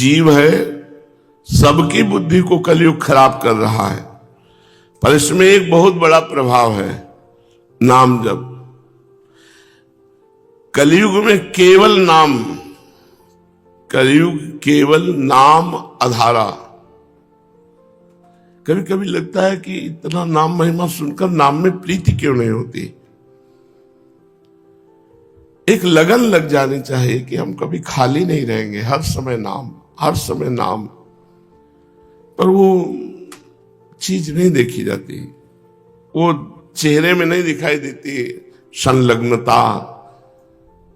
जीव है, सबकी बुद्धि को कलयुग खराब कर रहा है, पर इसमें एक बहुत बड़ा प्रभाव है, नाम जप। कलयुग में केवल नाम, कलयुग केवल नाम आधारा। कभी कभी लगता है कि इतना नाम महिमा सुनकर नाम में प्रीति क्यों नहीं होती। एक लगन लग जानी चाहिए कि हम कभी खाली नहीं रहेंगे, हर समय नाम, हर समय नाम। पर वो चीज नहीं देखी जाती, वो चेहरे में नहीं दिखाई देती। संलग्नता,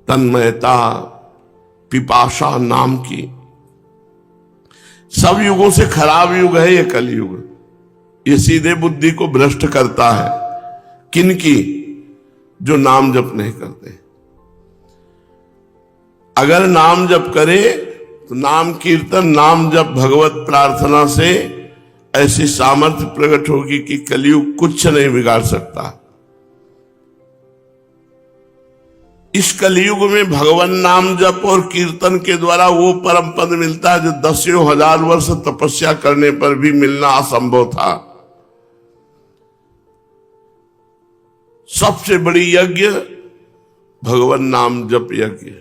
तन्मयता, पिपाशा नाम की। सब युगों से खराब युग है ये कलयुग। ये सीधे बुद्धि को भ्रष्ट करता है। किनकी? जो नाम जप नहीं करते। अगर नाम जप करे तो नाम कीर्तन, नाम जप, भगवत प्रार्थना से ऐसी सामर्थ्य प्रकट होगी कि कलयुग कुछ नहीं बिगाड़ सकता। इस कलयुग में भगवान नाम जप और कीर्तन के द्वारा वो परम पद मिलता है जो दसियों हजार वर्ष तपस्या करने पर भी मिलना असंभव था। सबसे बड़ी यज्ञ भगवान नाम जप यज्ञ।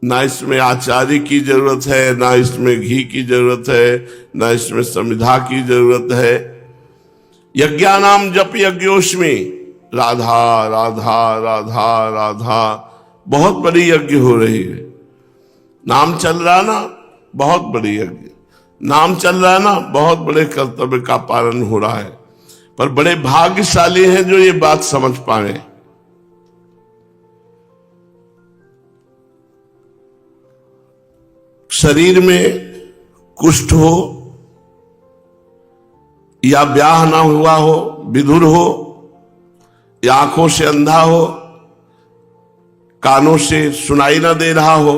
ना इसमें आचार्य की जरूरत है, ना इसमें घी की जरूरत है, ना इसमें समिधा की जरूरत है। यज्ञानाम जप यज्ञोस्मि, राधा राधा राधा राधा। बहुत बड़ी यज्ञ हो रही है। नाम चल रहा ना, बहुत बड़ी यज्ञ। नाम चल रहा है ना, बहुत बड़े कर्तव्य का पालन हो रहा है। पर बड़े भाग्यशाली हैं जो ये बात समझ पाए। शरीर में कुष्ठ हो या ब्याह ना हुआ हो, विधुर हो या आंखों से अंधा हो, कानों से सुनाई ना दे रहा हो,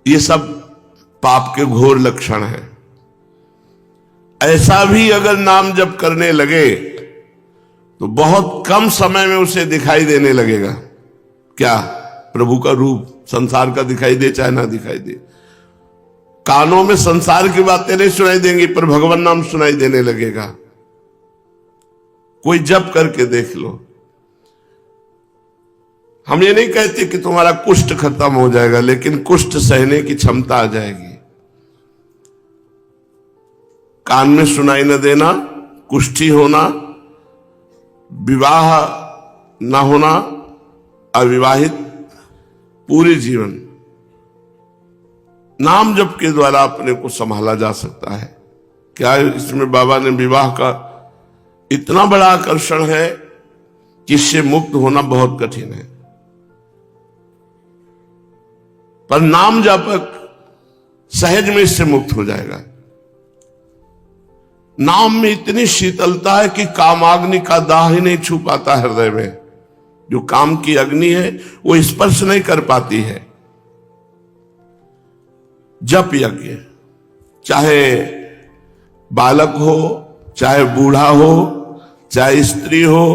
ये सब पाप के घोर लक्षण हैं। ऐसा भी अगर नाम जप करने लगे तो बहुत कम समय में उसे दिखाई देने लगेगा। क्या? प्रभु का रूप संसार का दिखाई दे चाहे ना दिखाई दे। कानों में संसार की बातें नहीं सुनाई देंगी, पर भगवान नाम सुनाई देने लगेगा। कोई जप करके देख लो। हम ये नहीं कहते कि तुम्हारा कुष्ठ खत्म हो जाएगा, लेकिन कुष्ठ सहने की क्षमता आ जाएगी। कान में सुनाई न देना, कुष्ठी होना, विवाह न होना, अविवाहित, पूरे जीवन नाम जप के द्वारा अपने को संभाला जा सकता है। क्या इसमें बाबा ने विवाह का इतना बड़ा आकर्षण है कि इससे मुक्त होना बहुत कठिन है। पर नाम जापक सहज में इससे मुक्त हो जाएगा। नाम में इतनी शीतलता है कि कामाग्नि का दाह ही नहीं छू पाता हृदय में। जो काम की अग्नि है वो स्पर्श नहीं कर पाती है। जप यज्ञ, चाहे बालक हो, चाहे बूढ़ा हो, चाहे स्त्री हो,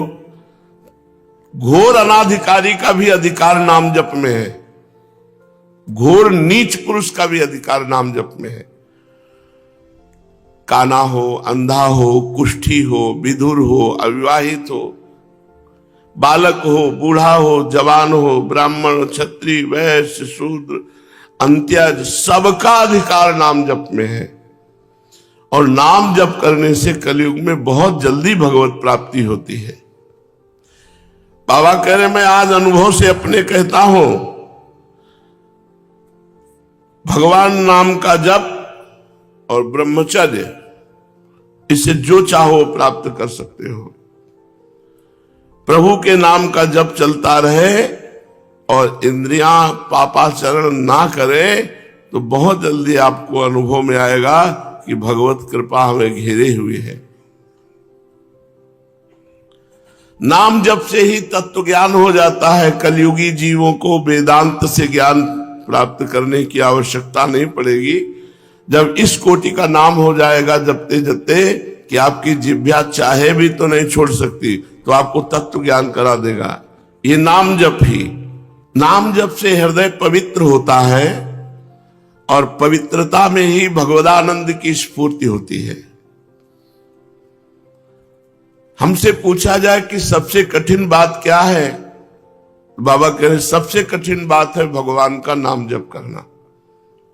घोर अनाधिकारी का भी अधिकार नाम जप में है। घोर नीच पुरुष का भी अधिकार नाम जप में है। काना हो, अंधा हो, कुष्ठी हो, विधुर हो, अविवाहित हो, बालक हो, बूढ़ा हो, जवान हो, ब्राह्मण, क्षत्रिय, वैश्य, शूद्र, अंत्यज, सबका अधिकार नाम जप में है। और नाम जप करने से कलयुग में बहुत जल्दी भगवत प्राप्ति होती है। बाबा कह रहे, मैं आज अनुभव से अपने कहता हूं, भगवान नाम का जप और ब्रह्मचर्य, इससे जो चाहो प्राप्त कर सकते हो। प्रभु के नाम का जप चलता रहे और इंद्रियां पापाचरण ना करे तो बहुत जल्दी आपको अनुभव में आएगा कि भगवत कृपा हमें घेरे हुई है। नाम जप से ही तत्व ज्ञान हो जाता है। कलयुगी जीवों को वेदांत से ज्ञान प्राप्त करने की आवश्यकता नहीं पड़ेगी। जब इस कोटि का नाम हो जाएगा जपते जपते कि आपकी जिह्वा चाहे भी तो नहीं छोड़ सकती, तो आपको तत्व ज्ञान करा देगा ये नाम जप ही। नाम जप से हृदय पवित्र होता है और पवित्रता में ही भगवदानंद की स्फूर्ति होती है। हमसे पूछा जाए कि सबसे कठिन बात क्या है, बाबा कह रहे सबसे कठिन बात है भगवान का नाम जप करना।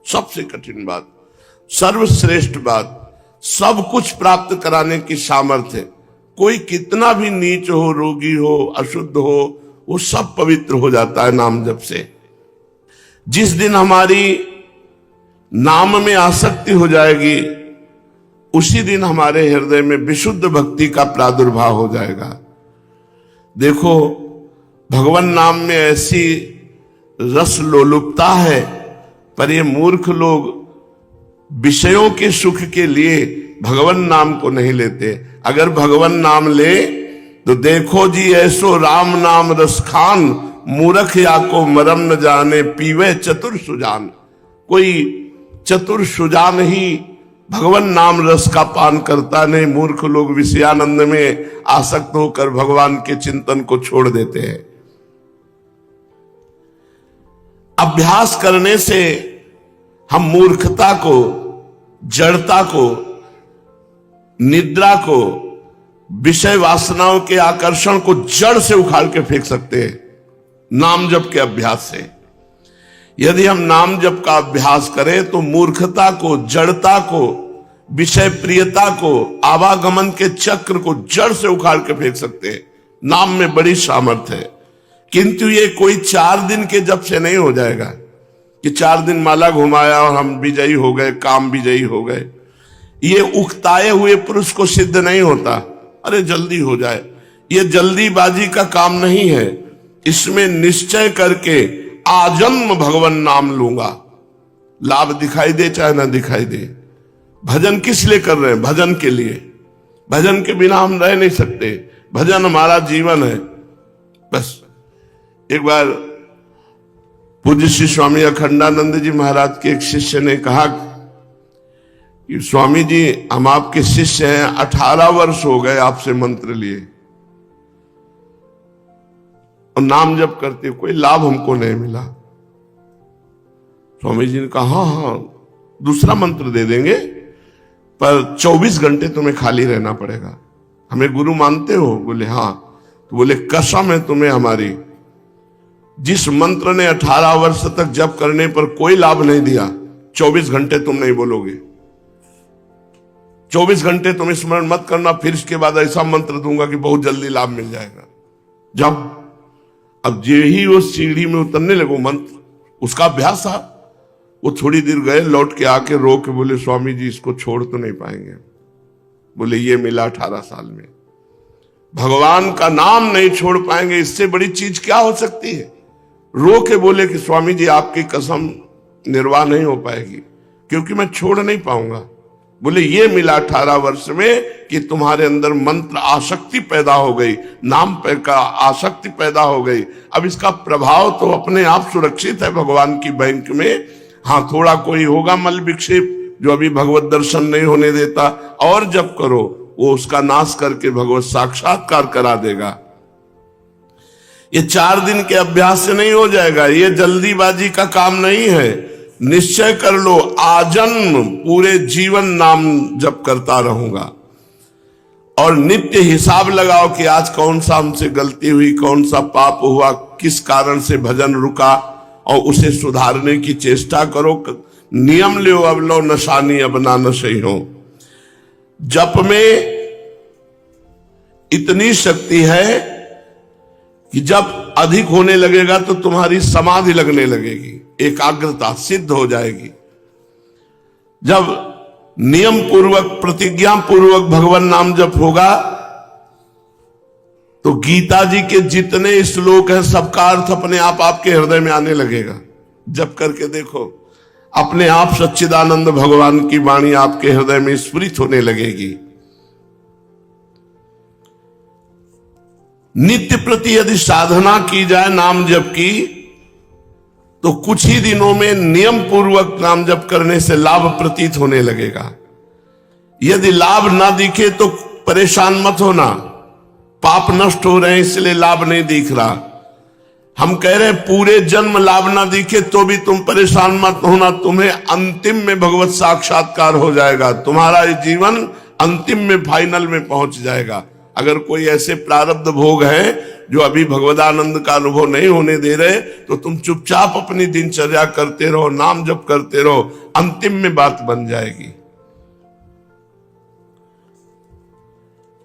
सबसे कठिन बात, सर्वश्रेष्ठ बात, सब कुछ प्राप्त कराने की सामर्थ्य है। कोई कितना भी नीच हो, रोगी हो, अशुद्ध हो, वो सब पवित्र हो जाता है नाम जप से। जिस दिन हमारी नाम में आसक्ति हो जाएगी, उसी दिन हमारे हृदय में विशुद्ध भक्ति का प्रादुर्भाव हो जाएगा। देखो, भगवान नाम में ऐसी रस लोलुपता है, पर ये मूर्ख लोग विषयों के सुख के लिए भगवान नाम को नहीं लेते। अगर भगवान नाम ले तो देखो जी, ऐसो राम नाम रस खान, मूर्ख या को मरम न जाने, पीवे चतुर सुजान। कोई चतुर सुजान ही भगवान नाम रस का पान करता नहीं। मूर्ख लोग विषयानंद में आसक्त होकर भगवान के चिंतन को छोड़ देते हैं। अभ्यास करने से हम मूर्खता को, जड़ता को, निद्रा को, विषय वासनाओं के आकर्षण को जड़ से उखाड़ के फेंक सकते हैं नाम जप के अभ्यास से। यदि हम नाम जप का अभ्यास करें तो मूर्खता को, जड़ता को, विषय प्रियता को, आवागमन के चक्र को जड़ से उखाड़ के फेंक सकते हैं। नाम में बड़ी सामर्थ्य है, किंतु ये कोई 4 दिन के जप से नहीं हो जाएगा कि 4 दिन माला घुमाया और हम विजयी हो गए, काम विजयी हो गए। ये उकताए हुए पुरुष को सिद्ध नहीं होता। अरे जल्दी हो जाए, ये जल्दीबाजी का काम नहीं है। इसमें निश्चय करके आजन्म भगवान नाम लूंगा, लाभ दिखाई दे चाहे ना दिखाई दे। भजन किस लिए कर रहे हैं? भजन के लिए। भजन के बिना हम रह नहीं सकते, भजन हमारा जीवन है। बस एक बार पूज्य श्री स्वामी अखंडानंद जी महाराज के एक शिष्य ने कहा कि स्वामी जी, हम आपके शिष्य हैं, 18 वर्ष हो गए आपसे मंत्र लिए और नाम जप करते, कोई लाभ हमको नहीं मिला। स्वामी जी ने कहा, हाँ दूसरा मंत्र दे देंगे, पर 24 घंटे तुम्हें खाली रहना पड़ेगा। हमें गुरु मानते हो? बोले हाँ। तो बोले कसम है तुम्हें हमारी, जिस मंत्र ने 18 वर्ष तक जप करने पर कोई लाभ नहीं दिया, 24 घंटे तुम नहीं बोलोगे। 24 घंटे तुम स्मरण मत करना, फिर इसके बाद ऐसा मंत्र दूंगा कि बहुत जल्दी लाभ मिल जाएगा। जब अब यही वो सीढ़ी में उतरने लगो मंत्र, उसका अभ्यास था। वो थोड़ी देर गए, लौट के आके रो के बोले स्वामी जी इसको छोड़ तो नहीं पाएंगे। बोले ये मिला 18 साल में, भगवान का नाम नहीं छोड़ पाएंगे, इससे बड़ी चीज क्या हो सकती है। रो के बोले कि स्वामी जी आपकी कसम निर्वाह नहीं हो पाएगी, क्योंकि मैं छोड़ नहीं पाऊंगा। बोले ये मिला 18 वर्ष में कि तुम्हारे अंदर मंत्र आसक्ति पैदा हो गई, नाम पे का आसक्ति पैदा हो गई। अब इसका प्रभाव तो अपने आप सुरक्षित है भगवान की बैंक में। हाँ, थोड़ा कोई होगा मल विक्षेप जो अभी भगवत दर्शन नहीं होने देता, और जब करो वो उसका नाश करके भगवत साक्षात्कार करा देगा। ये 4 दिन के अभ्यास से नहीं हो जाएगा, ये जल्दीबाजी का काम नहीं है। निश्चय कर लो, आजन्म पूरे जीवन नाम जप करता रहूंगा, और नित्य हिसाब लगाओ कि आज कौन सा हमसे गलती हुई, कौन सा पाप हुआ, किस कारण से भजन रुका, और उसे सुधारने की चेष्टा करो। नियम लो अब लो नशानी अब ना नशे हो। जप में इतनी शक्ति है कि जब अधिक होने लगेगा तो तुम्हारी समाधि लगने लगेगी, एकाग्रता सिद्ध हो जाएगी। जब नियम पूर्वक, प्रतिज्ञा पूर्वक भगवान नाम जप होगा तो गीता जी के जितने श्लोक हैं सबका अर्थ अपने आप आपके हृदय में आने लगेगा। जप करके देखो, अपने आप सच्चिदानंद भगवान की वाणी आपके हृदय में स्फुरित होने लगेगी। नित्य प्रति यदि साधना की जाए नाम जप की, तो कुछ ही दिनों में नियम पूर्वक नाम जप करने से लाभ प्रतीत होने लगेगा। यदि लाभ ना दिखे तो परेशान मत होना, पाप नष्ट हो रहे हैं इसलिए लाभ नहीं दिख रहा। हम कह रहे हैं पूरे जन्म लाभ ना दिखे तो भी तुम परेशान मत होना, तुम्हें अंतिम में भगवत साक्षात्कार हो जाएगा, तुम्हारा ये जीवन अंतिम में फाइनल में पहुंच जाएगा। अगर कोई ऐसे प्रारब्ध भोग है जो अभी भगवदानंद का अनुभव नहीं होने दे रहे, तो तुम चुपचाप अपनी दिनचर्या करते रहो, नाम जप करते रहो, अंतिम में बात बन जाएगी।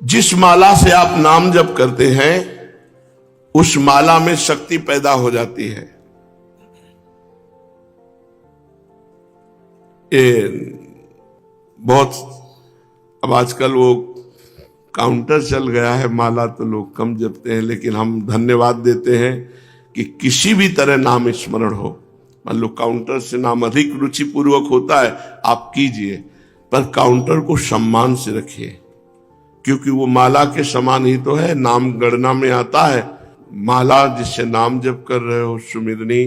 जिस माला से आप नाम जप करते हैं उस माला में शक्ति पैदा हो जाती है। ये बहुत अब आजकल वो काउंटर चल गया है, माला तो लोग कम जपते हैं, लेकिन हम धन्यवाद देते हैं कि किसी भी तरह नाम स्मरण हो। मान लो काउंटर से नाम अधिक रुचिपूर्वक होता है, आप कीजिए, पर काउंटर को सम्मान से रखिए, क्योंकि वो माला के समान ही तो है, नाम गणना में आता है। माला जिससे नाम जप कर रहे हो, सुमिरनी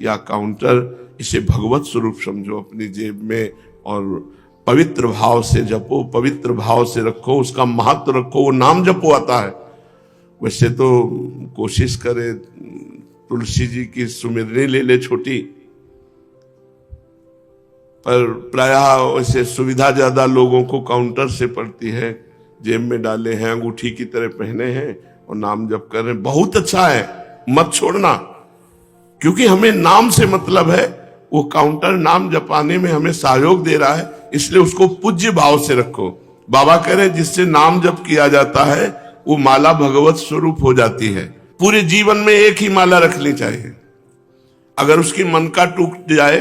या काउंटर, इसे भगवत स्वरूप समझो अपनी जेब में और पवित्र भाव से जपो, पवित्र भाव से रखो, उसका महत्व रखो, वो नाम जपो आता है। वैसे तो कोशिश करे तुलसी जी की सुमिरनी ले ले छोटी, पर प्रायः वैसे सुविधा ज्यादा लोगों को काउंटर से पड़ती है, जेब में डाले हैं, अंगूठी की तरह पहने हैं और नाम जप कर रहे हैं। बहुत अच्छा है, मत छोड़ना, क्योंकि हमें नाम से मतलब है। वो काउंटर नाम जपाने में हमें सहयोग दे रहा है, इसलिए उसको पूज्य भाव से रखो। बाबा कह रहे हैं जिससे नाम जप किया जाता है वो माला भगवत स्वरूप हो जाती है। पूरे जीवन में एक ही माला रखनी चाहिए। अगर उसकी मन का टूट जाए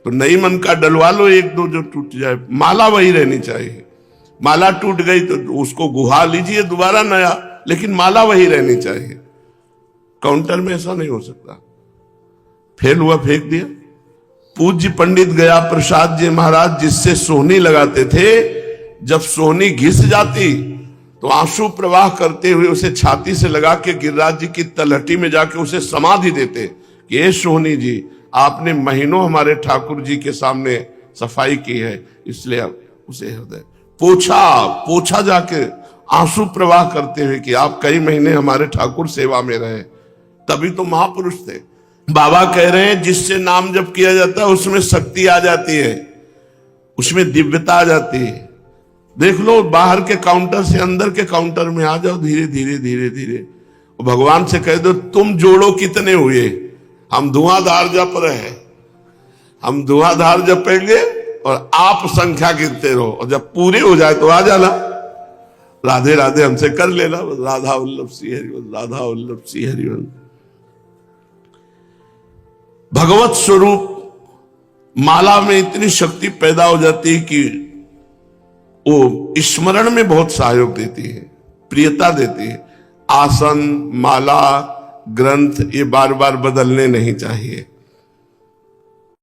तो नई मन का डलवा लो, एक दो जो टूट जाए, माला वही रहनी चाहिए। माला टूट गई तो उसको गुहा लीजिए दोबारा नया, लेकिन माला वही रहनी चाहिए। काउंटर में ऐसा नहीं हो सकता, फेल हुआ फेंक दिया। पूज्य पंडित गया प्रसाद जी महाराज जिससे सोहनी लगाते थे, जब सोहनी घिस जाती तो आंसू प्रवाह करते हुए उसे छाती से लगा के गिरिराज जी की तलहटी में जाके उसे समाधि देते कि ये सोहनी जी, आपने महीनों हमारे ठाकुर जी के सामने सफाई की है, इसलिए अब उसे हृदय पोछा जाके आंसू प्रवाह करते हुए कि आप कई महीने हमारे ठाकुर सेवा में रहे, तभी तो महापुरुष थे। बाबा कह रहे हैं जिससे नाम जप किया जाता है उसमें शक्ति आ जाती है, उसमें दिव्यता आ जाती है। देख लो, बाहर के काउंटर से अंदर के काउंटर में आ जाओ, धीरे धीरे धीरे धीरे, और भगवान से कह दो तुम जोड़ो कितने हुए, हम धुआंधार जप रहे हैं, हम धुआंधार जपेंगे और आप संख्या गिनते रहो, और जब पूरे हो जाए तो आ जाना, राधे राधे हमसे कर लेना, राधा वल्लभ श्री हरिवंश, राधा वल्लभ श्री हरिवंश। भगवत स्वरूप माला में इतनी शक्ति पैदा हो जाती है कि वो स्मरण में बहुत सहयोग देती है, प्रियता देती है। आसन, माला, ग्रंथ ये बार बार बदलने नहीं चाहिए।